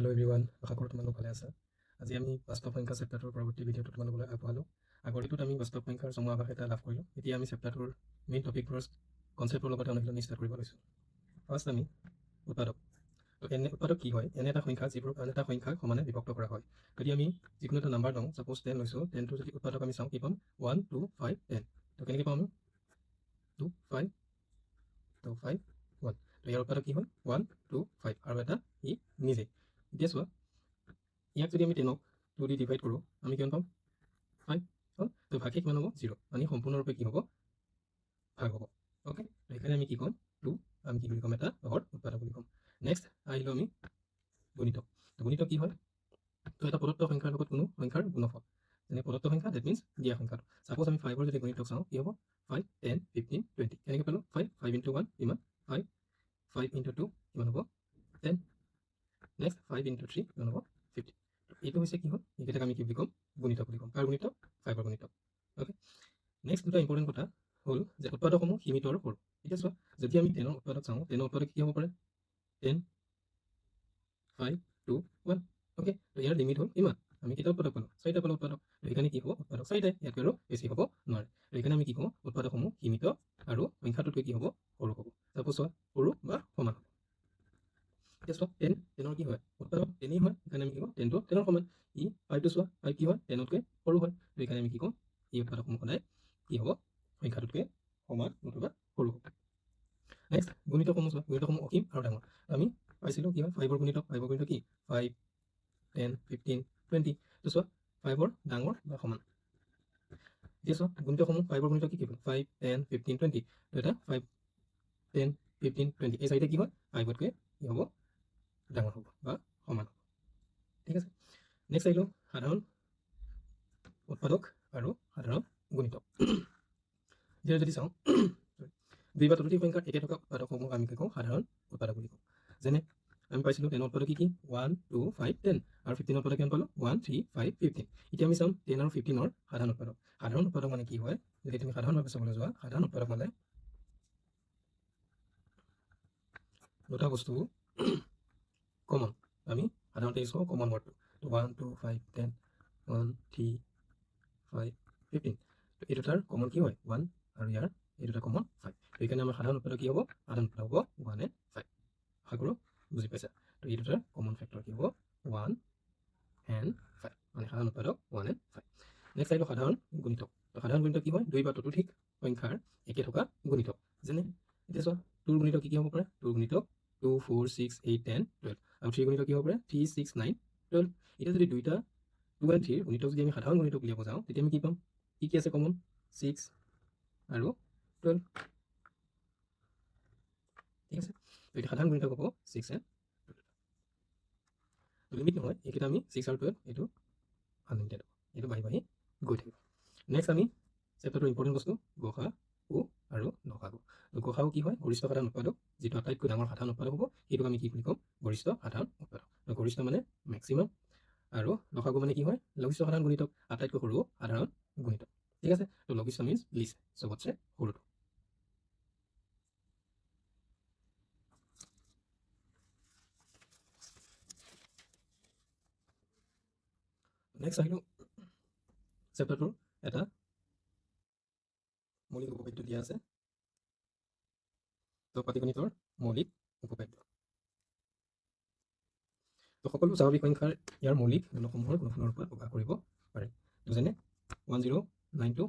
Hello' everyone, আশা কৰোঁ তোমালোক ভালে আছা। আজি আমি বাস্তৱ সংখ্যা চেপ্টাৰটোৰ পৰৱৰ্তী ভিডিঅ'টো তোমালোকলৈ আগবঢ়ালোঁ। আগৰ ভিডিঅ'টোত আমি বাস্তৱ সংখ্যাৰ চমু আভাস এটা লাভ কৰিলোঁ। এতিয়া আমি চেপ্টাৰটোৰ মেইন টপিকবোৰৰ কনচেপ্টৰ লগতে অনুশীলন ষ্টাৰ্ট কৰিব লৈছোঁ। ফাৰ্ষ্ট আমি উৎপাদক। তো উৎপাদক কি হয়? এনে এটা সংখ্যা যিবোৰ আন এটা সংখ্যাক সমানে বিভক্ত কৰা হয়। যদি আমি যিকোনো এটা নাম্বাৰ লওঁ, ছাপ'জ 10 লৈছোঁ, 10টোৰ যদি উৎপাদক আমি চাওঁ, কি পাম? 1 2 5 10। তো কেনেকৈ পাম আমি? 2 5 2 5 1। তো ইয়াৰ উৎপাদক কি হয়? 1 2 5 আৰু এটা ই নিজে। এতিয়া চোৱা, ইয়াক যদি আমি 10ক 2 দি ডিভাইড কৰোঁ, আমি কিমান পাম? 5 হ'ল। তো ভাগশেষ কিমান হ'ব? 0। মানে সম্পূৰ্ণৰূপে কি হ'ব? ভাগ হ'ব। অ'কে, তো সেইকাৰণে আমি কি ক'ম? 2 আমি কি বুলি ক'ম? এটা লগৰ উৎপাদক বুলি ক'ম। নেক্সট আহিলোঁ আমি গুণিতক। তো গুণিতক কি হয়? তো এটা প্ৰদত্ত সংখ্যাৰ লগত কোনো সংখ্যাৰ গুণফল। যেনে প্ৰদত্ত সংখ্যা, ডেট মিনছ দিয়া সংখ্যাটো। ছাপ'জ আমি 5ৰ যদি গুণিতক চাওঁ, কি হ'ব? 5 10 15 20। কেনেকৈ পালোঁ? 5 into 1 কিমান? 5 5 into 2 কিমান হ'ব? 10। নেক্সট 5 into 3 কিমান হ'ব? 50। এইটো হৈছে কি হ'ল? এইকেইটাক আমি কি বুলি ক'ম? গুণিতক বুলি ক'ম। কাৰ গুণিতক? 5ৰ গুণিতক। অ'কে, নেক্সট দুটা ইম্পৰ্টেণ্ট কথা হ'ল যে উৎপাদকসমূহ সীমিত আৰু সৰু। এতিয়া চোৱা, যদি আমি 10ৰ উৎপাদক চাওঁ, 10ৰ উৎপাদক কি হ'ব পাৰে? 10 5 2 1। অ'কে, তো ইয়াৰ লিমিট হ'ল কিমান? আমি কেইটা উৎপাদক পালোঁ? 4টা পালোঁ উৎপাদক। তো সেইকাৰণে কি হ'ব? উৎপাদক 4টাই, ইয়াতকৈ আৰু বেছি হ'ব নোৱাৰে। তো সেইকাৰণে আমি কি কওঁ? উৎপাদকসমূহ সীমিত আৰু সংখ্যাটোতকৈ কি হ'ব? সৰু হ'ব। ছাপ'জ চোৱা, সৰু বা সমান হ'ব। এতিয়া চোৱা, 10ৰ কি হয়? উৎপাদক 10 হয়, সেইকাৰণে আমি কি কওঁ? 10টো 10ৰ সমান। 5টো চোৱা, 5 কি হয়? 10তকৈ সৰু হয়। সেইকাৰণে আমি কি কওঁ? এই উৎপাদকসমূহ সদায় কি হ'ব? সংখ্যাটোতকৈ সমান নতুবা সৰু হ'ব। নেক্সট গুণিতকসমূহ চোৱা, গুণিতকসমূহ অসীম আৰু ডাঙৰ। আমি পাইছিলোঁ কি হয়? 5ৰ গুণিতক কি? 5 10 15 20। তো চোৱা, 5ৰ ডাঙৰ বা সমান। এতিয়া চোৱা, গুণিতকসমূহ 5ৰ গুণিতক কি? 5 10 15 20। তো এটা 5 10 15 20, এই চাৰিটা কি হয়? 5তকৈ কি হ'ব? ডাঙৰ হ'ব বা সমান হ'ব। ঠিক আছে, নেক্সট আহিলোঁ সাধাৰণ উৎপাদক আৰু সাধাৰণ গুণিতক। এতিয়া যদি চাওঁ, দুই বা ততোধিক সংখ্যাত একে থকা উৎপাদকসমূহ আমি কি কওঁ? সাধাৰণ উৎপাদক বুলি কওঁ। যেনে আমি পাইছিলোঁ 10ৰ উৎপাদক কি? 1 2 5 10 আৰু 15ৰ উৎপাদক কিমান পালোঁ? 1 3 5 15। এতিয়া আমি চাম 10 আৰু 15ৰ সাধাৰণ উৎপাদক। সাধাৰণ উৎপাদক মানে কি হয়? যদি তুমি সাধাৰণভাৱে চাবলৈ যোৱা, সাধাৰণ উৎপাদক মানে দুটা বস্তু কমন। আমি সাধাৰণতে ইউজ কৰোঁ কমন ৱৰ্ডটো। তো 1 2 5 10 1 3 5 15। তো এই দুটাৰ কমন কি হয়? 1 আৰু ইয়াৰ এই দুটা কমন 5। সেইকাৰণে আমাৰ সাধাৰণ উৎপাদক কি হ'ব? সাধাৰণ উৎপাদক হ'ব 1 and 5। আশা কৰোঁ বুজি পাইছা। তো এই দুটাৰ কমন ফেক্টৰ কি হ'ব? 1 and 5, মানে সাধাৰণ উৎপাদক 1 and 5। নেক্সট আহিব সাধাৰণ গুণিতক। তো সাধাৰণ গুণিতক কি হয়? দুই বা ততোধিক সংখ্যাৰ একে থকা গুণিতক। যেনে এতিয়া চোৱা, 2ৰ গুণিতক কি হ'ব পাৰে? 2ৰ গুণিতক 2 4 6 8 10 12। আৰু 3ৰ গুণিতক কি হ'ব পাৰে? 3 6 9 12। এতিয়া যদি দুইটা 2 and 3ৰ গুণিতক যদি আমি সাধাৰণ গুণিতক উলিয়াব যাওঁ, তেতিয়া আমি কি পাম? কি কি আছে কমন? 6 আৰু 12। ঠিক আছে, তো এতিয়া সাধাৰণ গুণিতক হ'ব 6 and 12। লিমিট নহয়, এইকেইটা আমি 6 আৰু 12 এইটো আনলিমিটেড হ'ব, এইটো বাঢ়ি বাঢ়ি গৈ থাকিব। নেক্সট আমি চেপ্টাৰটোৰ ইম্পৰ্টেণ্ট বস্তু গসাগু আৰু লসাগু। তো গসাগু কি হয়? গৰিষ্ঠ সাধাৰণ উৎপাদক। যিটো আটাইতকৈ ডাঙৰ সাধাৰণ উৎপাদক হ'ব, সেইটোক আমি কি বুলি ক'ম? গৰিষ্ঠ সাধাৰণ উৎপাদক। তো গৰিষ্ঠ মানে মেক্সিমাম, আৰু লসাগু মানে কি হয়? লঘিষ্ঠ সাধাৰণ গুণিতক, আটাইতকৈ সৰু সাধাৰণ গুণিতক। ঠিক আছে, তো লঘিষ্ঠ মিনছ লিষ্ট, চবতছে সৰুটো। নেক্সট আহিলোঁ চেপ্টাৰটোৰ এটা মৌলিক উপপাদ্য দিয়া আছে। তো পাটিগণিতৰ মৌলিক উপপাদ্য। তো সকলো স্বাভাৱিক সংখ্যাৰ ইয়াৰ মৌলিক গুণসমূহৰ গুণফলৰ ওপৰত প্ৰকাশ কৰিব পাৰে। তো যেনে 1092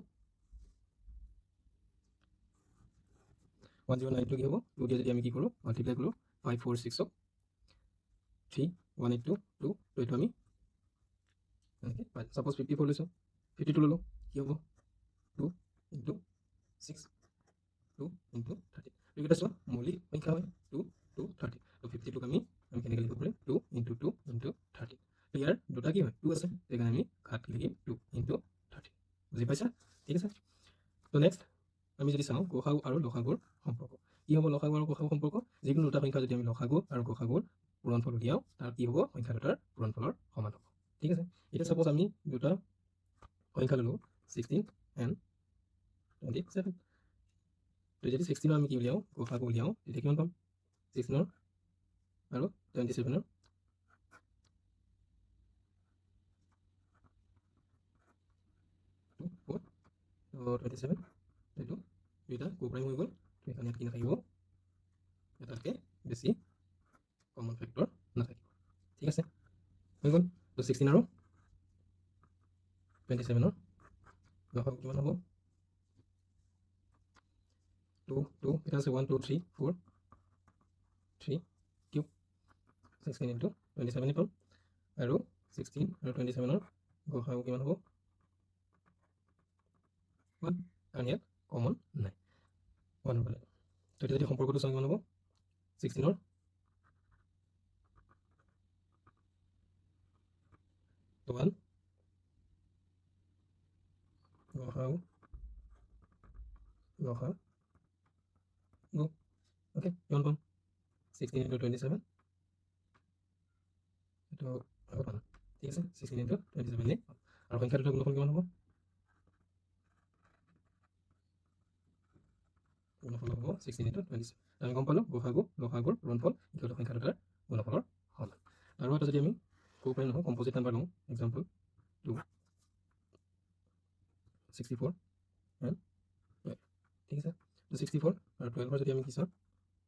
1092 কি হ'ব? 2 দিয়ে যদি আমি কি কৰোঁ? মাল্টিপ্লাই কৰোঁ 546ক 3 182 2। তো এইটো আমি এনেকৈ ছাপ'জ 54 লৈছোঁ, 52 ল'লোঁ, কি হ'ব? 2 into 6 2 into 30। এইকেইটা চোৱা মৌলিক সংখ্যা হয়, 2 2 30। তো 52ক আমি কেনেকৈ লিখিব পাৰিম? 2 into 2 into 30। তো ইয়াৰ দুটা কি হয়? 2 আছে, সেইকাৰণে আমি ঘাত লিখিম 2 into 30। বুজি পাইছা? ঠিক আছে, তো নেক্সট আমি যদি চাওঁ গসাগু আৰু লসাগুৰ সম্পৰ্ক। কি হ'ব লসাগু আৰু গসাগুৰ সম্পৰ্ক? যিকোনো দুটা সংখ্যা যদি আমি লসাগু আৰু গসাগুৰ পূৰণফল উলিয়াওঁ, তাৰ কি হ'ব? সংখ্যা দুটাৰ পূৰণফলৰ সমান হ'ব। ঠিক আছে, এতিয়া ছাপ'জ আমি দুটা সংখ্যা ল'লোঁ 16 and 27। তো যদি 16ৰ আমি কি উলিয়াওঁ? গসাগু উলিয়াওঁ, তেতিয়া কিমান পাম? 16 আৰু 27ৰ 27 এইটো দুইটা কোপ্ৰাইম হৈ গ'ল এখানে ইয়াত কি নাথাকিব এটাতকে বেছি কমন ফেক্টৰ নাথাকিব ঠিক আছে হৈ গ'ল তো 16 আৰু 27 ৰ লসাগু কিমান হ'ব 2 এটা আছে 1 2 3 4 3 কিউব 16 into 27 পাম আৰু 16 আৰু 27 ৰ লসাগু কিমান হ'ব 1 কাৰণ ইয়াত কমন নাই 1 হ'ব তো এতিয়া যদি সম্পৰ্কটো চাওঁ কিমান হ'ব 16 ৰ 1 লসাগু ওকে কিমান পাম 16 into 27 itu apa kan? Iya sih, 16 itu 27 ini. Kalau pengkar itu gunakan gimana bu? Gunakan bu, 16 itu 27. Dan kompon lo, lohagur, runpol, itu lo pengkar itu gunakan hal. Lalu ada jadi kami, kupain lo, composite number lo, example 2, 64, and ठीक है तो 64 और 12 पर jadi kami kisah,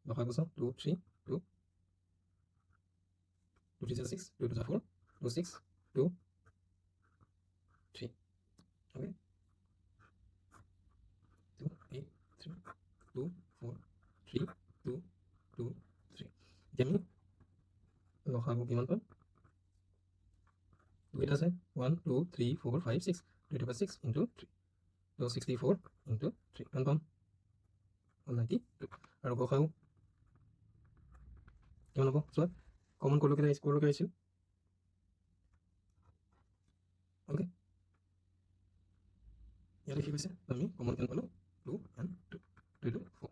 lohagur sah 2, 3, 2, 2 3 6, 2 2 4, 2 6, 2, 3. Okay. 2 8 3 2 4 3 2 2 3 jadi lohagu kiman pan 2 এটা আছে 1 2 3 4 5 6 2 to 6 into 3 so 64 into 3 কিমান পাম 192 আৰু lohagu কিমান হ'ব চোৱা কমন কৰলৈকে আহিছিল ওকে ইয়াত কি কৈছে আমি কমন কিমান পালো 2 and 2 2 to 4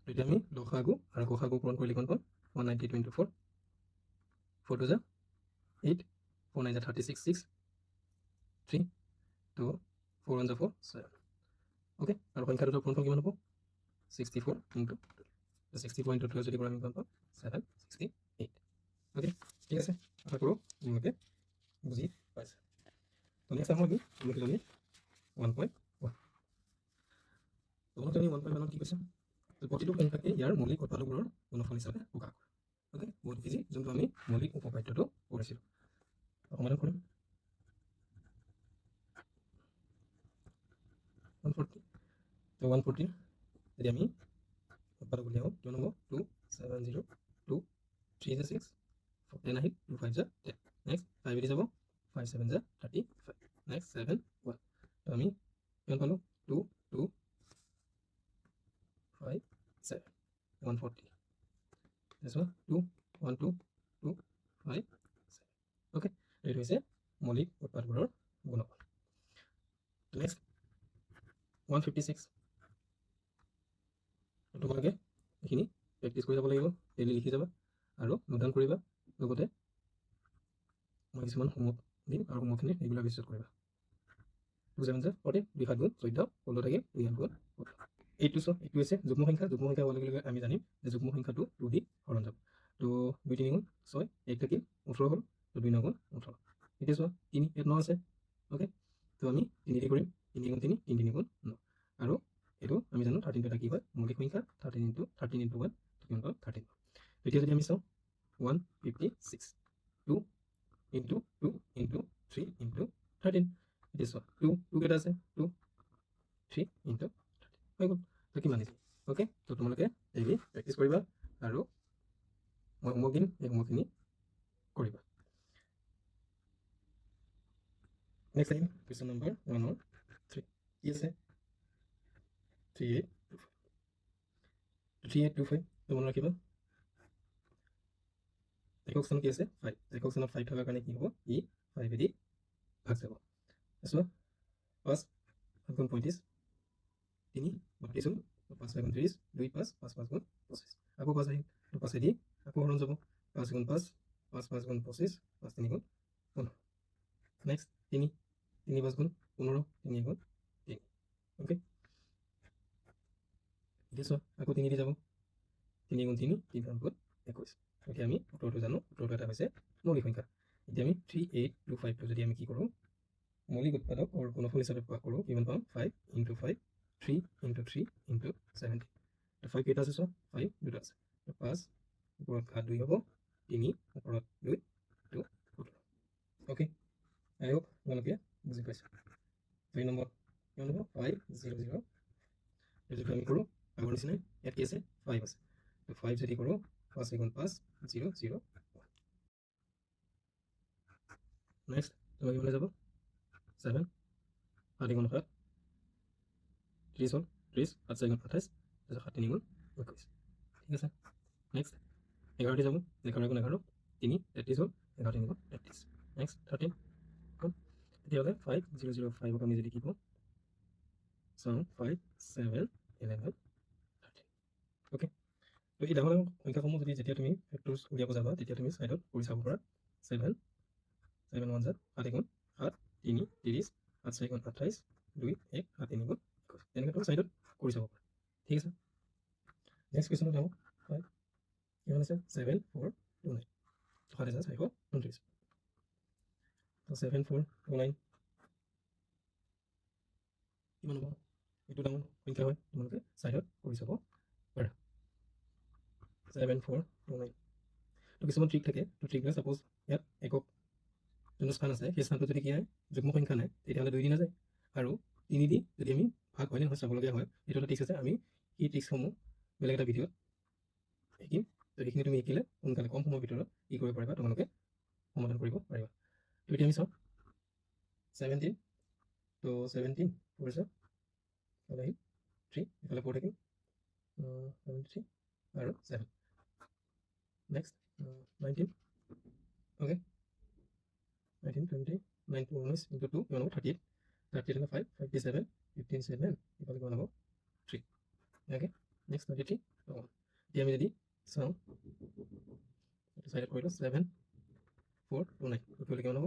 এতিয়া আমি লসাগু আৰু গসাগু পূৰণ কৰিলে কিমান পাম 192 into 4 4 to 8 4 9 36 6 3 to 4 1 4 7 ওকে আৰু সংখ্যাটো পূৰণ কিমান হ'ব 64 into 64 into 12 যদি কৰা আমি কিমান পাম 768 ওকে ঠিক আছে আশা কৰোঁ তোমালোকে বুজি পাইছা তো নেক্সট টাইম আমি লিখিলোঁ 1.1 তোমালোকে 1.1 কি কৈছে প্ৰতিটো সংখ্যাকে ইয়াৰ মৌলিক উৎপাদকবোৰৰ গুণফল হিচাপে প্ৰকাশ কৰে ওকে বহুত ইজি যোনটো আমি মৌলিক উপপাদ্যটো কৰিছিলোঁ সমাধান কৰিম 140 তো 140 যদি আমি উৎপাদক উলিয়াও কিমান হ'ব 2 7 0 2 3 6 10 আহিল 2 5 10 নেক্সট 5 এদি যাব 5 7 35 নেক্সট 7 1 তো আমি কিমান পালোঁ 2 2 5 7 140 this one 2 1 2 2 5 7 okay এইটো হৈছে মৌলিক উৎপাদকবোৰৰ গুণফল নেক্সট 156 তোমালোকে এইখিনি প্ৰেক্টিছ কৰি যাব লাগিব ডেইলি লিখি যাবা আৰু নোট কৰিবা লগতে মই কিছুমান হোমৱৰ্ক দিম আৰু হোমৱৰ্কখিনি ৰেগুলাৰ বেচিছত কৰিবা 2 7 40 2 7 গুণ 14 16 থাকে 2 8 গুণ 8 এইটো আছে যুগ্ম সংখ্যা হোৱাৰ লগে লগে আমি জানিম যে যুগ্ম সংখ্যাটো 2 দি হৰণ যাব তো 2 3 গুণ 6 1 থাকিল 18 হ'ল তো 2 9 গুণ 18 এতিয়া চোৱা 3 8 9 আছে ওকে তো আমি 3 দি কৰিম 3 গুণ 3 3 3 গুণ 9 আৰু এইটো আমি জানো 13 টো এটা কি হয় মৌলিক সংখ্যা 13 into 1 কিমান পাম 13 এতিয়া যদি আমি চাওঁ 156 2 into 2 into 3 into 13 এতিয়া চোৱা 2 কেইটা আছে 2 3 into 13 হৈ গ'ল তো কিমান আছে ওকে তো তোমালোকে ডেইলি প্ৰেক্টিছ কৰিবা আৰু মই হোমৱৰ্ক দিম এই হোমৱৰ্কখিনি কৰিবা next time question number 1 or 3 কি আছে 3825 তো মনত ৰাখিবা একক স্থান কি আছে 5 একক স্থানত 5 থকাৰ কাৰণে কি হ'ব ই 5 এদি ভাগ যাব চোৱা 5 গুণ 35 3 32 5 গুণ 30 2 5 5 5 গুণ 25 আকৌ 5 আহিল তো 5 এদি আকৌ হৰণ যাব 5 গুণ 5 5 5 গুণ 25 5 3 গুণ 15 নেক্সট 3 3 5 গুণ 15 3 গুণ 3 ওকে এতিয়া চোৱা আকৌ 3 দি যাব 3 গুণ 3 3 গুণ 21 ওকে আমি উত্তৰটো জানো উত্তৰটো এটা হৈছে মৌলিক সংখ্যা এতিয়া আমি 3825 টো যদি আমি কি কৰোঁ মৌলিক উৎপাদক আৰু গুণফল হিচাপে প্ৰকাশ কৰোঁ কিমান পাম 5 into 5 3 into 3 into 17 তো 5 কেইটা আছে চোৱা 5 দুটা আছে তো 5 ওপৰত ঘাত 2 হ'ব 3 ওপৰত 2 to 17 ওকে আই হোপ তোমালোকে বুজি পাইছা 3 নম্বৰ কিমান হ'ব 5 0 0 যদি আমি কৰোঁ আগৰ নিচিনাই ইয়াত কি আছে 5 আছে তো 5 যদি কৰোঁ 5 গুণ 5 0 0 নেক্সট তোমাৰ কিমানে যাব 7 7 গুণ 7 30 হ'ল 30 7 4 গুণ 28 তাৰপিছত 7 3 গুণ 21 ঠিক আছে নেক্সট 11 যাব 11 গুণ 11 3 33 হ'ল 11 3 গুণ 33 নেক্সট 13 হ'ল তেতিয়াহ'লে 5 0 0 5 আমি যদি কি কওঁ চাওঁ 5 7 11 13 ওকে তো এই ডাঙৰ সংখ্যাসমূহ যদি যেতিয়া তুমি ফেক্টৰ্ছ উলিয়াব যাবা তেতিয়া তুমি চাইডত কৰি চাব পাৰা 7 7 1 7 গুণ 7 3 30 7 4 গুণ 28 2 1 7 3 গুণ 21 তেনেকৈ তুমি চাইডত কৰি চাব পাৰা ঠিক আছে নেক্সট কুৱেশ্যনত যাওঁ হয় কিমান আছে 7 4 2 9 7 আছে 429 তো 7 4 2 9 কিমান হ'ব এইটো ডাঙৰ সংখ্যা হয় তোমালোকে চাইডত কৰি চাব পাৰা 7 4 2 9 তো কিছুমান ট্ৰিক থাকে তো ট্ৰিকবিলাক ছাপ'জ ইয়াত একক যোনটো স্থান আছে সেই স্থানটো যদি কি হয় যুগ্ম সংখ্যা নাই তেতিয়াহ'লে 2 দি নাযায় আৰু 3 দি যদি আমি ভাগ হয়নে নহয় চাবলগীয়া হয় এইটো এটা ট্ৰিক্স আছে আমি এই ট্ৰিক্সসমূহ বেলেগ এটা ভিডিঅ'ত শিকিম তো এইখিনি তুমি শিকিলে সোনকালে কম সময়ৰ ভিতৰত কি কৰিব পাৰিবা তোমালোকে সমাধান কৰিব পাৰিবা তো এতিয়া আমি চাওঁ 17 তো 17 কৰিছে তাহলে 3 এফালে 4 থাকিল 73 আৰু 7 নেক্সট 19 ওকে 19 20 9 2 19 into 2 কিমান হ'ব 38 38 হলে 5 57 15 7 ইফালে কিমান হ'ব 3 ওকে নেক্সট 23 এতিয়া আমি যদি চাওঁ এইটো সাইডত কৰিলো 7 4 2 9 ইফালে কিমান হ'ব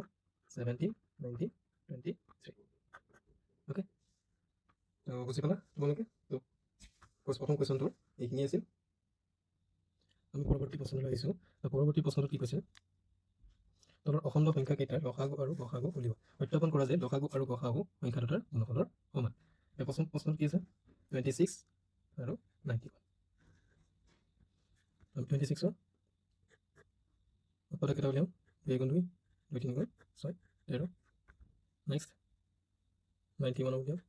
17 19 23 ওকে তো বুজি পালা তোমালোকে তো প্ৰথম কুৱেশ্যনটোৰ এইখিনি আছিল আমি পৰৱৰ্তী প্ৰশ্নলৈ আহিছোঁ তো পৰৱৰ্তী প্ৰশ্নটো কি কৈছে তলৰ অখণ্ড সংখ্যা কেইটাৰ লসাগু আৰু গসাগু উলিওৱা সত্যাপন কৰা যে লসাগু আৰু গসাগু সংখ্যা দুটাৰ গুণফলৰ সমান এই প্ৰশ্নটো কি আছে 26 আৰু 91 26 উৎপাদক কেইটা উলিয়াম 2 গুণ 2 2 3 গুণ 6 13 নেক্সট 91 উলিয়াম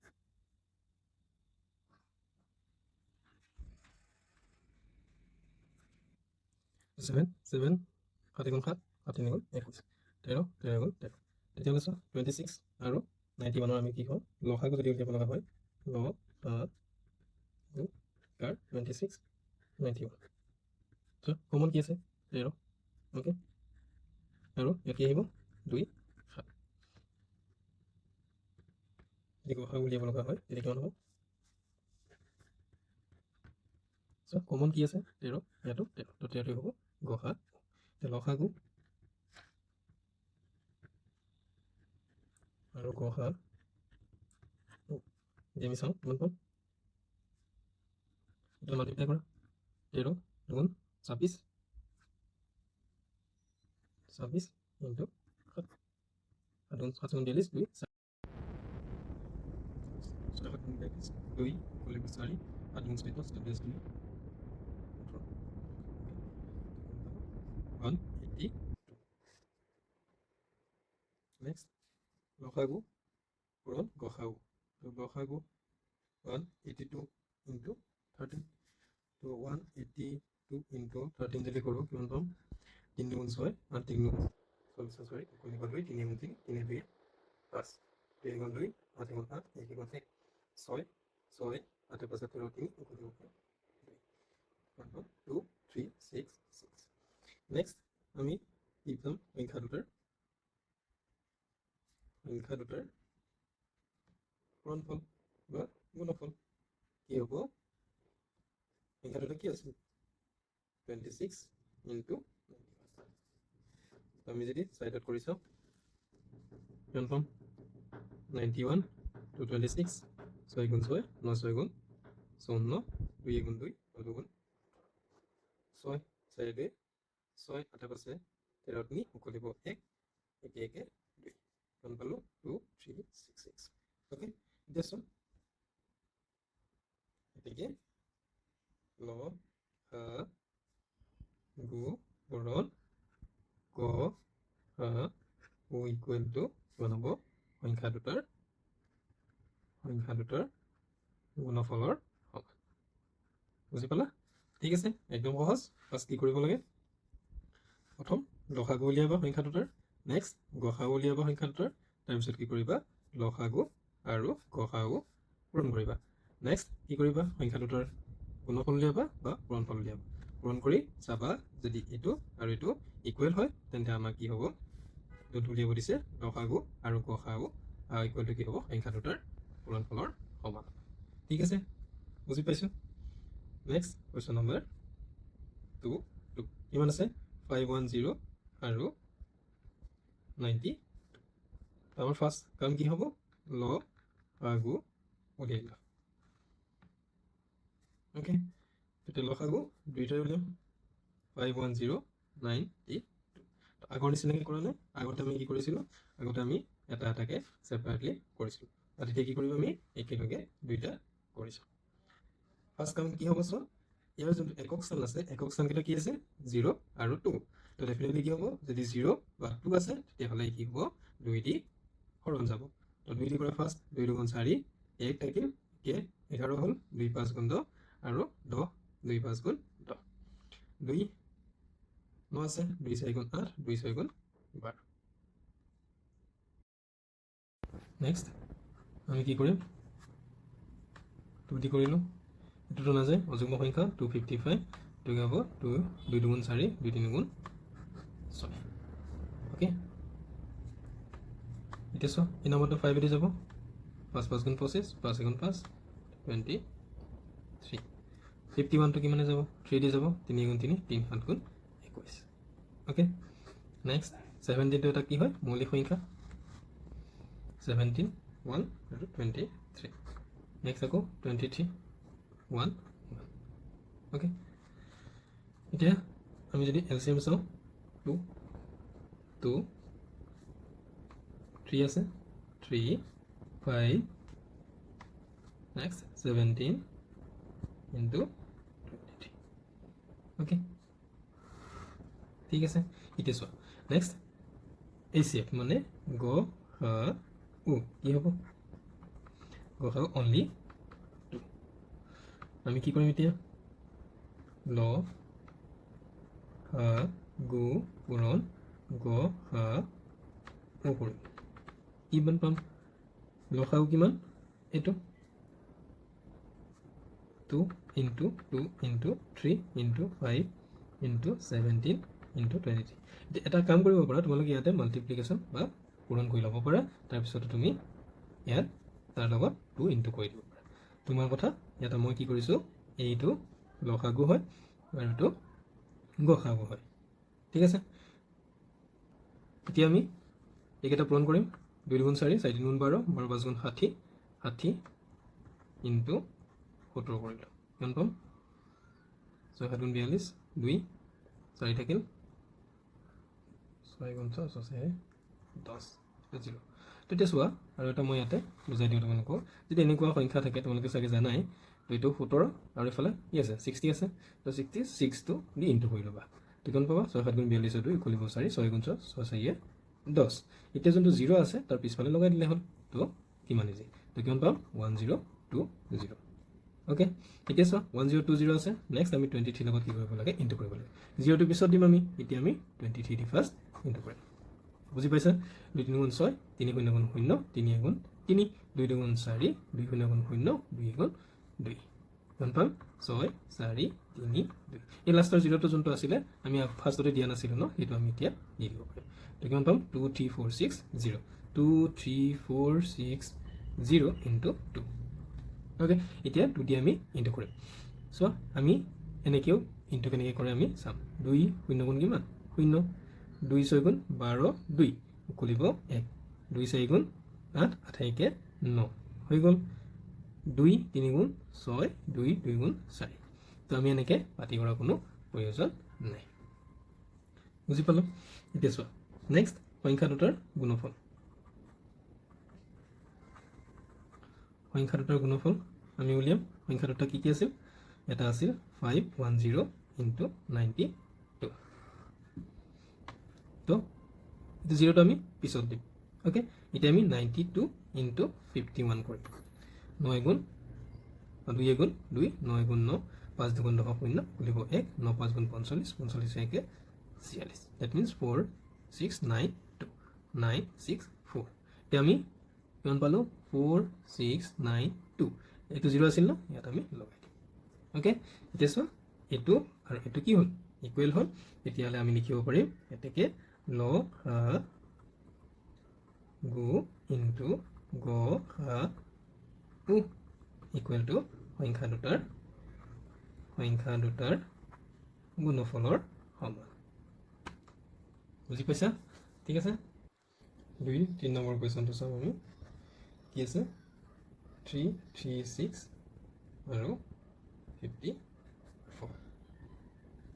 7 7 7 গুণ 7 7 3 গুণ 21 13 13 গুণ 13 তেতিয়াহ'লে চোৱা 26 আৰু 91 আমি কি কওঁ লসাগু যদি উলিয়াব লগা হয় লসাগু 26 91 চ' কমন কি আছে 13 ওকে আৰু ইয়াত কি আহিব 2 7 যদি গসাগু উলিয়াব লগা হয় তেতিয়া কিমান হ'ব চ' কমন কি আছে 13 ইয়াতো 13 তো 13 হ'ব গসা লসাগু আৰু গসা আমি চাওঁ কিমান পাম এটা মাল্টিপ্লাই কৰা 13 গুণ 26 26 ইনটু 7 7 গুণ 42 2 7 গুণ 42 2 ইকুয়াল 4 7 গুণ 4 27 2 180 নেক্সট লসাগু পূৰণ গসাগু তো গসাগু 182 ইনটু 13 তো 182 ইনটু 13 যদি কৰোঁ কিমান পাম 3 গুণ 6 8 3 গুণ 40 সরি ইকুয়াল 2 3 গুণ 3 3 2 5 2 গুণ 2 8 গুণ 8 1 গুণ 1 6 6 8 5 3 ইকুয়াল 2 3 6 6 নেক্সট আমি লিখলাম সংখ্যা দুটাৰ গুণফল বা গুণফল কি হ'ব সংখ্যা দুটা কি আছে 26 ইনটু 91 আমি যদি সাইডত কৰি চাওঁ কিমান পাম 91 to 26 6 গুণ 6 9 6 গুণ 54 2 গুণ 2 2 গুণ 6 4 2 6 8 আছে 13 তিনি উকলিব 1 1 1 2 কিমান পালো 2 3 6 6 ওকে এতিয়া চোন গতিকে ল হা গু পূৰণ গ হা উ ইকুৱেল টু কিমান হ'ব সংখ্যা দুটাৰ গুণফলৰ সমান বুজি পালা ঠিক আছে একদম সহজ ফাৰ্ষ্ট কি কৰিব লাগে প্ৰথম লসাগু উলিয়াবা সংখ্যা দুটাৰ নেক্সট গসাগু উলিয়াবা সংখ্যা দুটাৰ তাৰপিছত কি কৰিবা লসাগু আৰু গসাগু পূৰণ কৰিবা নেক্সট কি কৰিবা সংখ্যা দুটাৰ গুণফল উলিয়াবা বা পূৰণফল উলিয়াবা পূৰণ কৰি চাবা যদি এইটো আৰু এইটো ইকুৱেল হয় তেন্তে আমাৰ কি হ'ব য'ত উলিয়াব দিছে লসাগু আৰু গসাগু ইকুৱেল টু কি হ'ব সংখ্যা দুটাৰ পূৰণফলৰ সমান ঠিক আছে বুজি পাইছো নেক্সট কুৱেশ্যন নম্বৰ 2 কিমান আছে 510 আৰু 90 আমাৰ ফাৰ্ষ্ট কাম কি হ'ব লসাগু উলিয়াই লোৱা ওকে তেতিয়া লসাগু দুইটাই উলিয়াম 510 90 আগৰ নিচিনাকৈ কৰা নাই আগতে আমি কি কৰিছিলোঁ আগতে আমি এটা এটাকৈ ছেপাৰেটলি কৰিছিলোঁ আৰু এতিয়া কি কৰিম আমি একেলগে দুইটা কৰিছোঁ ফাৰ্ষ্ট কাম কি হ'ব চোৱা ইয়াৰ যোনটো একক স্থান আছে একক স্থানকেইটা কি আছে 0 আৰু 2 তো ডেফিনেটলি কি হ'ব যদি 0 বা 2 আছে তেতিয়াহ'লে কি হ'ব 2 দি হৰণ যাব তো 2 দি কৰা ফাৰ্ষ্ট 2 2 গুণ 4 1 থাকিল কে 11 হ'ল 2 5 গুণ 10 আৰু 10 2 5 গুণ 10 2 9 আছে 2 4 গুণ 8 2 6 গুণ 12 নেক্সট আমি কি কৰিম 2 দি কৰিলোঁ এইটোতো নাযায় অযুগ্ম সংখ্যা 255 এইটো কি হ'ব 2 2 গুণ 4 2 3 গুণ 6 ওকে এতিয়া চোৱা এই নম্বৰটো 5 এদি যাব 5 5 গুণ 25 5 গুণ 5 23 51টো কিমানে যাব 3 দি যাব 3 গুণ 3 3 7 গুণ 21 ওকে নেক্সট 17টো এটা কি হয় মৌলিক সংখ্যা 17 1 আৰু 23 নেক্সট আকৌ 23 1 ওকে এতিয়া আমি যদি এলচিএম চাওঁ 2 2 3 আছে 3 5 নেক্সট 17 ইনটু 23 ওকে ঠিক আছে এতিয়া চোৱা নেক্সট এচিএফ মানে গ হা উ কি হ'ব গ হা অনলি 2 আমি কি কৰিম এতিয়া ল হা গু পূৰণ গ হা উ কৰিম কিমান পাম লসাগু কিমান এইটো 2 into 2 into 3 into 5 into 17 into 23 এটা কাম কৰিব পাৰা তোমালোকে ইয়াতে মাল্টিপ্লিকেশ্যন বা পূৰণ কৰি ল'ব পাৰা তাৰপিছত তুমি ইয়াত তাৰ লগত 2 ইনটু কৰি দিব পাৰা তোমাৰ কথা ইয়াত মই কি কৰিছোঁ এইটো লসাগু হয় আৰু এইটো গসাগু হয় ঠিক আছে এতিয়া আমি এইকেইটা পূৰণ কৰিম 2 গুণ 4 4 গুণ 12 12 5 গুণ 60 60 ইনটু 70 কৰিলোঁ কিমান পাম 6 7 গুণ 42 2 4 থাকিল 6 গুণ 6 6 10 0 তেতিয়া চোৱা আৰু এটা মই ইয়াতে বুজাই দিওঁ তোমালোকক যদি এনেকুৱা সংখ্যা থাকে তোমালোকে চাগে জানাই তো এইটো 17 আৰু এইফালে কি আছে 60 আছে তো 66টো দি ইনটু কৰি ল'বা তো কিমান পাবা 6 7 গুণ 42 2 ইকুৱেল 4 6 গুণ 6 6 10 এতিয়া যোনটো 0 আছে তাৰ পিছফালে লগাই দিলে হ'ল তো কিমান ইজি তো কিমান পাম 1020 ওকে এতিয়া চোৱা 1020 আছে নেক্সট আমি 23 লগত কি কৰিব লাগে ইনটু কৰিব লাগে 0টো পিছত দিম আমি এতিয়া আমি 23 দি ফাৰ্ষ্ট ইনটু কৰিম বুজি পাইছা 2 3 গুণ 6 3 0 গুণ 0 3 গুণ 3 2 2 গুণ 4 2 0 গুণ 0 2 গুণ 2 কিমান পাম 6 4 3 2 এই লাষ্টৰ 0টো যোনটো আছিলে আমি ফাৰ্ষ্টতে দিয়া নাছিলোঁ ন সেইটো আমি এতিয়া দি দিব পাৰিম তো কিমান পাম 2 3 4 6 0 2 3 4 6 0 ইনটু 2 ওকে এতিয়া 2 দি আমি ইনটু কৰিম চোৱা আমি এনেকৈও ইনটু কেনেকৈ কৰে আমি চাম 2 0 গুণ কিমান 0 2 6 গুণ 12 2 উকলিব 1 2 4 গুণ 8 28 9 হৈ গ'ল 2 3 গুণ 6 2 2 গুণ 4 তো আমি এনেকৈ পাতি কৰাৰ কোনো প্ৰয়োজন নাই বুজি পালোঁ এতিয়া চোৱা নেক্সট সংখ্যা দুটাৰ গুণফল সংখ্যা দুটাৰ গুণফল আমি উলিয়াম সংখ্যা দুটা কি আছিল এটা আছিল 510 ইনটু 92 তো এইটো জিৰ'টো আমি পিছত দিম ওকে এতিয়া আমি 92 ইনটু 51 কৰিম 9 গুণ 2 গুণ 2 9 গুণ 9 5 দুগুণ 10 শূন্য খুলিব 1 9 5 গুণ 45 45 একে 46 দ্যাট মিন্স 4692 964 এতিয়া আমি কিমান পালো 4692 এইটো জিৰ' আছিল ন ইয়াত আমি লগাই দিম ওকে এতিয়া চোৱা এইটো আৰু এইটো কি হ'ল ইকুৱেল হ'ল তেতিয়াহ'লে আমি লিখিব পাৰিম এতেকে লসাগু ইনটু গসাগু ইকুৱেল টু সংখ্যা দুটাৰ গুণফলৰ সমান বুজি পাইছা ঠিক আছে 2-3 নম্বৰ কুৱেশ্যনটো চাম আমি কি আছে 336 আৰু 54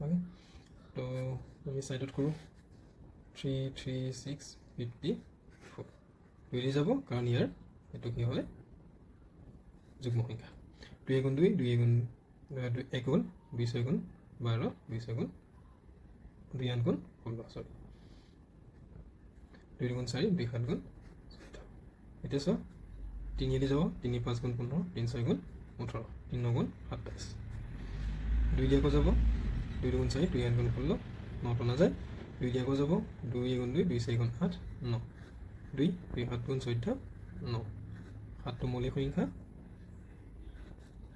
ওকে তো আমি সাইডত কৰোঁ 336 54 দুই যাব কাৰণ ইয়াৰ এইটো কি হয় যুগ্ম সংখ্যা 2 গুণ 2 2 গুণ 1 গুণ 2 6 গুণ 12 2 6 গুণ 2 8 গুণ 16 সরি 2 গুণ 4 2 7 গুণ 14 এটা সব 3 এলি যাব 3 5 গুণ 15 3 6 গুণ 18 3 9 গুণ 27 2 দিয়ে কো যাব 2 গুণ 4 2 8 গুণ 16 9 তো না যায় 2 দিয়ে কো যাব 2 গুণ 2 2 6 গুণ 8 9 2 2 7 গুণ 14 9 7 তো মৌলিক সংখ্যা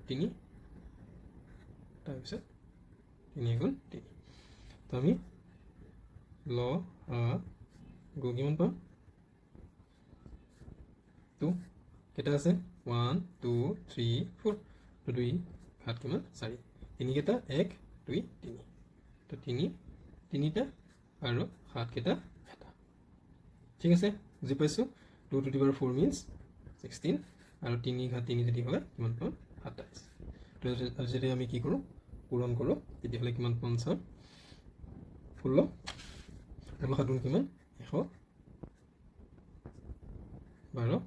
3 তাৰপিছত 3 গুণ 3 তো আমি গু কিমান পাম 2 কেইটা আছে 1 2 3 4 তো 2 7 কিমান 4 3 কেইটা 1 2 3 তো 3 তিনিটা আৰু 7 কেইটা এটা ঠিক আছে বুজি পাইছো 2 to the power 4 means 16 আৰু 3 ঘাত 3 যদি হয় কিমান পাম 27 তো যদি আমি কি কৰোঁ পূৰণ কৰোঁ তেতিয়াহ'লে কিমান পাম চাম 16 7 গুণ কিমান 112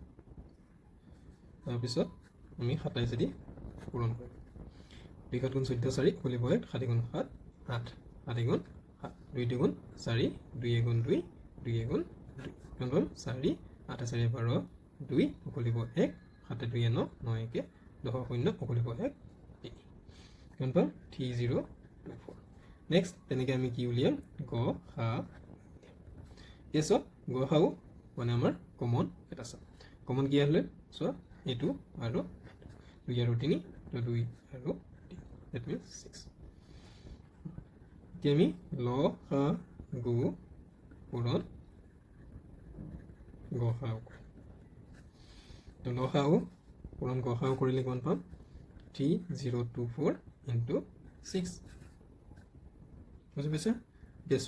তাৰপিছত আমি 27 দি পূৰণ কৰিম 2 7 গুণ 14 4 খুলিব 1 7 গুণ 7 8 8 গুণ 7 2 গুণ 4 2 গুণ 2 2 গুণ 2 কিমান পাম 4 8 4 12 2 খুলিব 1 7 2 9 9 1 10 0 খুলিব 1 3 কিমান পাম 3024 নেক্সট তেনেকৈ আমি কি উলিয়াম গ সা এসো গ সাউ মানে আমাৰ কমন এটা আছে কমন কি হলে সো এটু আৰু 2 আৰু 3 তো 2 আৰু 3 that means 6 এতিয়া আমি ল সা গু পূৰণ গ সাউ তো ল সাউ পূৰণ গ সাউ কৰিলে কিমান পাম 3024 into 6 বুজি পাইছা গেছ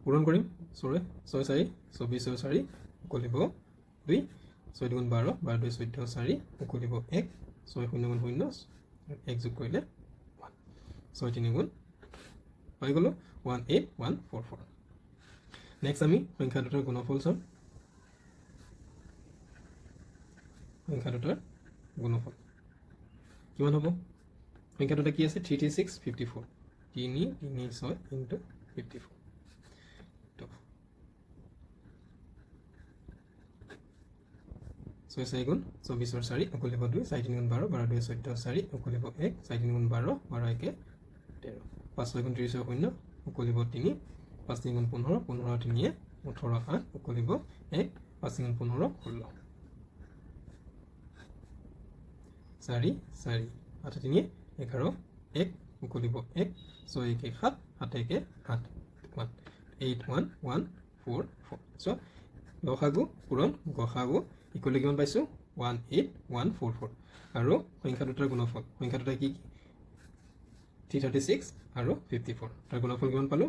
পূৰণ কৰিম 6 4 24 4 উকলিব 2 6 গুণ 12 12 2 14 4 উকলিব 1 6 0 গুণ 0 1 যোগ কৰিলে 1 6 3 গুণ পাই গলো 18144 নেক্সট আমি সংখ্যা দুটাৰ গুণফল চাম সংখ্যা দুটাৰ গুণফল কিমান হ'ব সংখ্যা দুটা কি আছে 336 54 3 3 6 into 54 তো 6 4 গুণ 24 और 4 উকলিব 2 4 3 গুণ 12 12 2 14 4 উকলিব 1 4 3 গুণ 12 12 1 13 5 6 গুণ 30 0 উকলিব 3 5 3 গুণ 15 15 3 18 8 উকলিব 1 5 গুণ 15 16 4 4 8 3 11 1 উকলিব 1 6 1 7 7 1 8 1 8 1 1 4 4 সো লসাগু পূৰণ গসাগু ইকুৱেল কিমান পাইছো 18144 আৰু সংখ্যা দুটাৰ গুণফল সংখ্যা দুটা কি 336 আৰু 54 তাৰ গুণফল কিমান পালো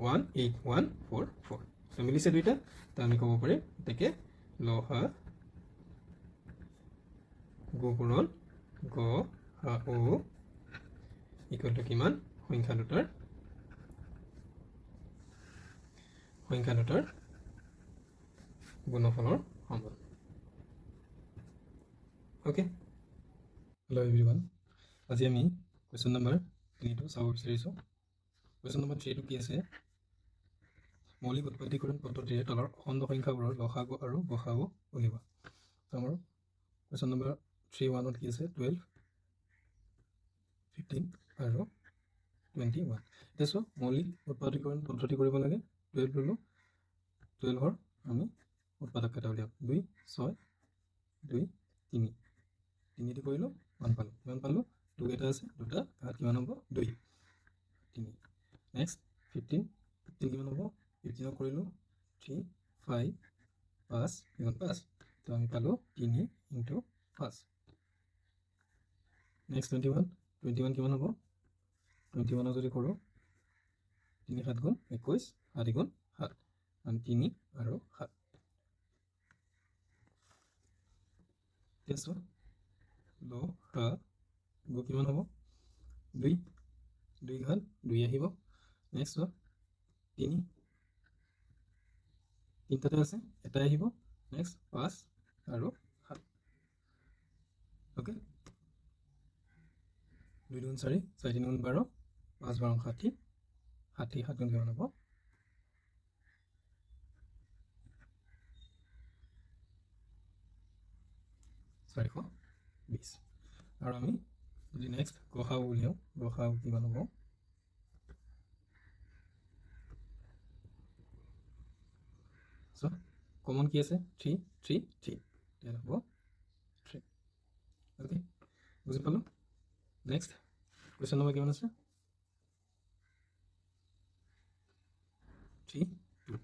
18144 তো মিলিছে দুইটা তো আমি ক'ব পাৰিম এতেকে লসাগু পূৰণ গসাগু ইকুৱেল টু কিমান সংখ্যা দুটাৰ গুণফলৰ সমান ওকে Hello everyone. আজি আমি question number 3 টো চাব বিচাৰিছো। question number 3 টো কি আছে? মৌলিক উৎপাদীকৰণ পদ্ধতিৰে তলৰ খণ্ড সংখ্যাবোৰৰ লসাগু আৰু গসাগু উলিওৱা। আমাৰ question number 3 ত কি আছে? 12, 15 আৰু 21. এতিয়া চোৱা মৌলিক উৎপাদীকৰণ পদ্ধতি কৰিব লাগে। 12 ললো, 12 আমি উৎপাদক কেইটা উলিয়াম। 2, 6, 2, 3 দি কৰিলোঁ 1 পালোঁ। কিমান পালোঁ? 2 কেইটা আছে, দুটা তাত কিমান হ'ব? 2, 3। নেক্সট 15 কিমান হ'ব? 15 কৰিলোঁ 3, 5, 5 কিমান 5, তো আমি পালোঁ 3 × 5। নেক্সট 21 কিমান হ'ব? 21 যদি কৰোঁ 3 7 গুণ 21, 7 গুণ 7, 3 আৰু 7। এতিয়া চোৱা লসাগু কিমান হ'ব? 2, 2 ঘাত 2 আহিব। নেক্সট চোৱা 3, 3টাতে আছে, এটা আহিব। নেক্সট 5 আৰু 7। ওকে, 2 গুণ 4, 4 গুণ 12, 5 12 60, 60 7 গুণ কিমান হ'ব? 420। আৰু আমি যদি নেক্সট গসাগু উলিয়াওঁ, গসাগু কিমান হ'ব? So, common কি আছে? 3, 3, 3. Then হ'ব 3. Okay, বুজি পালো? Next, question number কিমান আছে? 3, 2.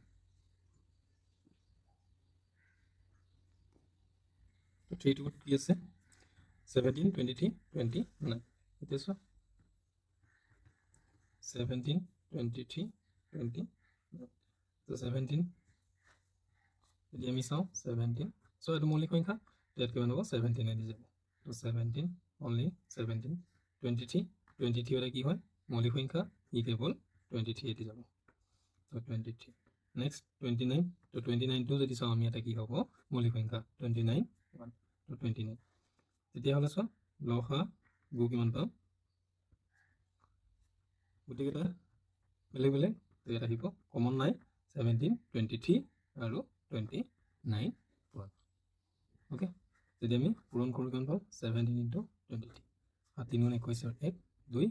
তো 3, 2 কি আছে? 17, 23, 29. এতিয়া চোৱা 17, 23, 20. তো 17 যদি আমি চাওঁ 17, সো এইটো মৌলিক সংখ্যা, ইয়াত কিমান হ'ব? 17 দি যাব। তো 17 অনলি 17, 23, 23 এটা কি হয়? মৌলিক সংখ্যা, ই কেৱল 23 দি যাব। তো 23। নেক্সট 29, তো 29 টো যদি চাওঁ আমি এটা কি হ'ব? মৌলিক সংখ্যা 29, 1, তো 29। তেতিয়াহ'লে চোৱা লসাগু কিমান পাম? গোটেইকেইটা বেলেগ বেলেগ, তো ইয়াত আহিব কমন নাই 17, 23 আৰু 29 পোৱা। ওকে, যদি আমি পূৰণ কৰোঁ কিমান পাওঁ? 17 × 23, 7 গুণ 21 1, 2,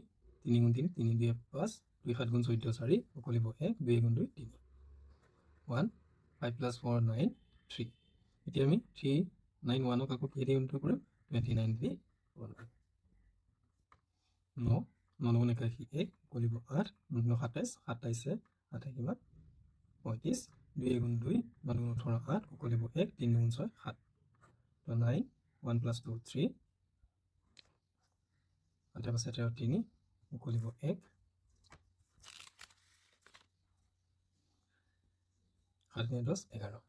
3 গুণ 3, 3 2 5, 2 7 গুণ 14 4, উকলিব 1, 2 গুণ 2 3, 1, 5 + 4 9, 3। এতিয়া আমি 3 9 1ক আকৌ কি দি গুণ কৰিম? 29 দি গুণ কৰিম। 9 9 গুণ 81 1, উকলিব 8, 9 27, 27 8 কিমান? 35, 2 গুণ 2 9 গুণ 18 8, উকলিব 1, 3 গুণ 6 7। তো 9, 1 + 2 3, 8 + 7 3, উকলিব 1, 7 × 10 11,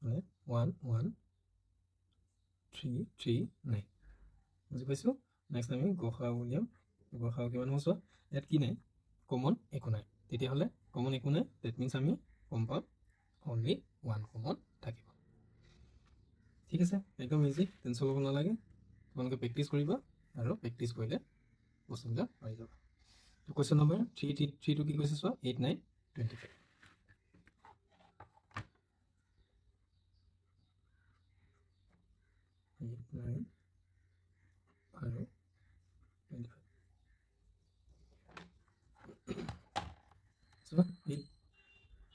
মানে 1 1 3 3 9। বুজি পাইছোঁ? নেক্সট আমি গসাগু উলিয়াম। গসাগু কিমান হ'ব? চোৱা ইয়াত কি নাই? কমন একো নাই। তেতিয়াহ'লে কমন একো নাই, ডেট মিনছ আমি গম পাম অনলি 1 কমন থাকিব। ঠিক আছে, একদম ইজি, টেনশ্যন ল'ব নালাগে। তোমালোকে প্ৰেক্টিছ কৰিবা আৰু প্ৰেক্টিছ কৰিলে বস্তুবিলাক পাই যাবা। তো কুৱেশ্যন নম্বৰ 3 টো কি কৈছে চোৱা? 8 9 25। 8 9 আৰু 25। চোৱা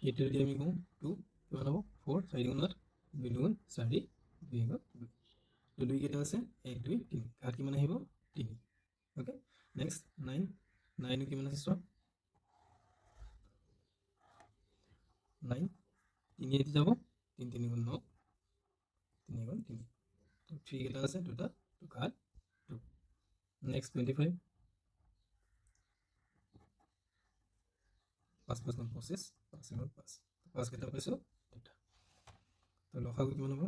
8 যদি আমি কওঁ 2 কিমান হ'ব? 4, 4 গুণ 8, 2 গুণ 4, 2 গুণ 2। তো 2 কেইটা আছে? 1 2 3, ঘাত কিমান আহিব? 3। ওকে, নেক্সট 9 9 কিমান আছে চোৱা? 9 3 দি যাব, 3 3 গুণ 9, 3 গুণ 3। তো 3 কেইটা আছে? দুটা, তো ঘাত 2। নেক্সট 25, 5 5 গুণ 25, 5 গুণ 5, 5 কেইটা পাইছোঁ? দুটা। তো লসাগু কিমান হ'ব?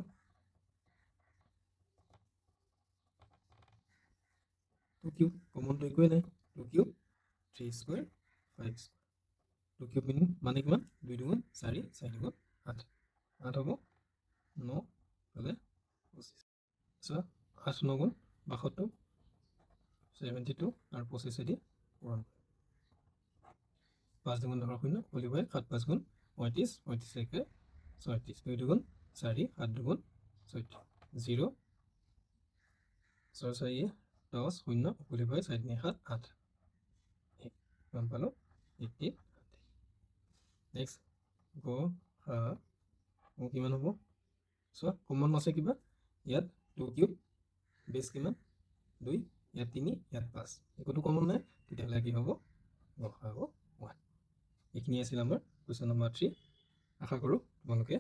2 কিউব, কমনটো একোৱেই নাই। 2 কিউব 3 স্কুৱেৰ 5 স্কুৱেৰ। 2 কিউব মানে কিমান? 2 2 গুণ 4, 4 গুণ 8, 8 হ'ব 9 হ'লে 25। চোৱা 8 9 গুণ 72, 72 আৰু 25 দি পূৰণ 5 দুগুণ 10 শূন্য বুলিবই 7 5 গুণ 35 35 একে 36 2 দুগুণ 4 7 দুগুণ 14 0 6 4 10 শূন্য বুলিবই 4 3 7 8 কিমান পালো 80 নেক্সট গো কিমান হ'ব চোৱা কমন আছে কিবা ইয়াত 2 কিউব বেছ কিমান 2 ইয়াত 3 ইয়াত 5 একোটো কমন নাই তেতিয়াহ'লে কি হ'ব গসাগু 1 এইখিনি আছিল আমাৰ কুৱেশ্যন নম্বৰ 3 আশা কৰোঁ তোমালোকে